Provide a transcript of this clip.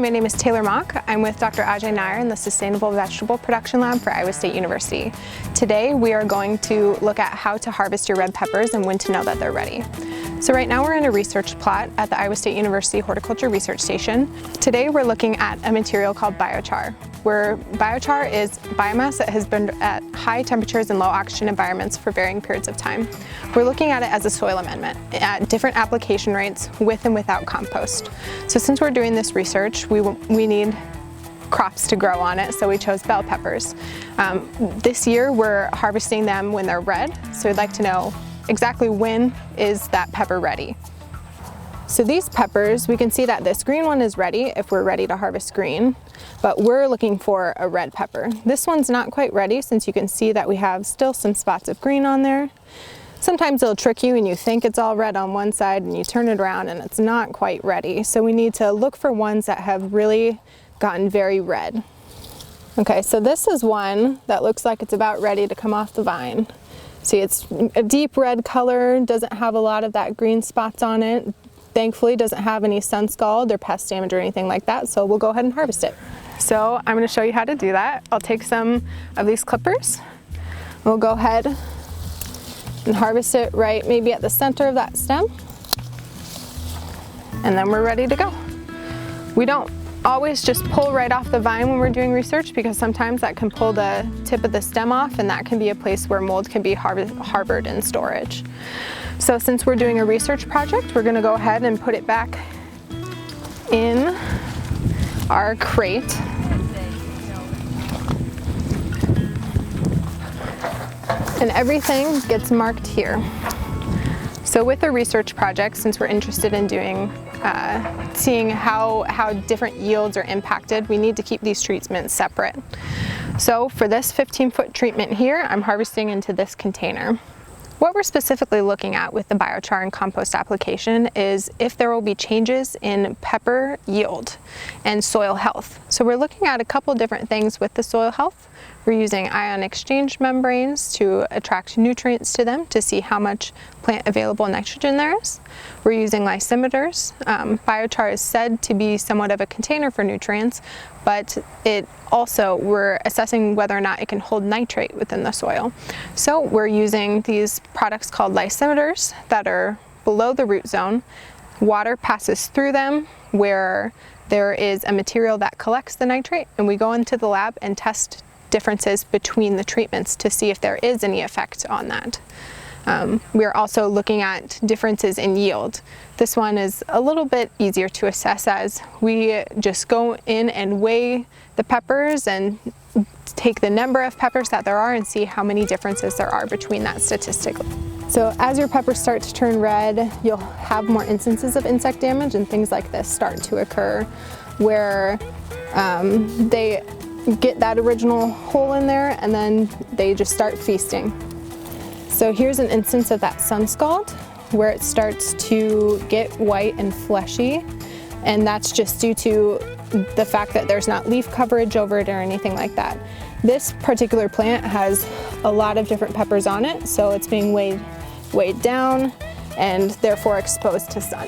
my name is Taylor Mauch. I'm with Dr. Ajay Nair in the Sustainable Vegetable Production Lab for Iowa State University. Today we are going to look at how to harvest your red peppers and when to know that they're ready. So right now we're in a research plot at the Iowa State University Horticulture Research Station. Today we're looking at a material called biochar, where biochar is biomass that has been at high temperatures and low oxygen environments for varying periods of time. We're looking at it as a soil amendment at different application rates with and without compost. So since we're doing this research, we need crops to grow on it, so we chose bell peppers. This year we're harvesting them when they're red, so we'd like to know exactly when is that pepper ready. So these peppers, we can see that this green one is ready if we're ready to harvest green, but we're looking for a red pepper. This one's not quite ready since you can see that we have still some spots of green on there. Sometimes it'll trick you and you think it's all red on one side and you turn it around and it's not quite ready. So we need to look for ones that have really gotten very red. Okay, so this is one that looks like it's about ready to come off the vine. See, it's a deep red color, doesn't have a lot of that green spots on it. Thankfully, doesn't have any Sunscald or pest damage or anything like that, so we'll go ahead and harvest it. So I'm going to show you how to do that. I'll take some of these clippers. We'll go ahead and harvest it right maybe at the center of that stem. And then we're ready to go. We don't always just pull right off the vine when we're doing research, because sometimes that can pull the tip of the stem off, and that can be a place where mold can be harbored in storage. So since we're doing a research project, we're going to go ahead and put it back in our crate. And everything gets marked here. So with a research project, since we're interested in seeing how different yields are impacted, we need to keep these treatments separate. So for this 15-foot treatment here, I'm harvesting into this container. What we're specifically looking at with the biochar and compost application is if there will be changes in pepper yield and soil health. So we're looking at a couple different things with the soil health. We're using ion exchange membranes to attract nutrients to them to see how much plant available nitrogen there is. We're using lysimeters. Biochar is said to be somewhat of a container for nutrients, but we're assessing whether or not it can hold nitrate within the soil. So we're using these products called lysimeters that are below the root zone. Water passes through them where there is a material that collects the nitrate, and we go into the lab and test differences between the treatments to see if there is any effect on that. We are also looking at differences in yield. This one is a little bit easier to assess, as we just go in and weigh the peppers and take the number of peppers that there are and see how many differences there are between that statistically. So as your peppers start to turn red, you'll have more instances of insect damage, and things like this start to occur where they get that original hole in there and then they just start feasting. So here's an instance of that Sunscald where it starts to get white and fleshy, and that's just due to the fact that there's not leaf coverage over it or anything like that. This particular plant has a lot of different peppers on it, so it's being weighed down and therefore exposed to sun.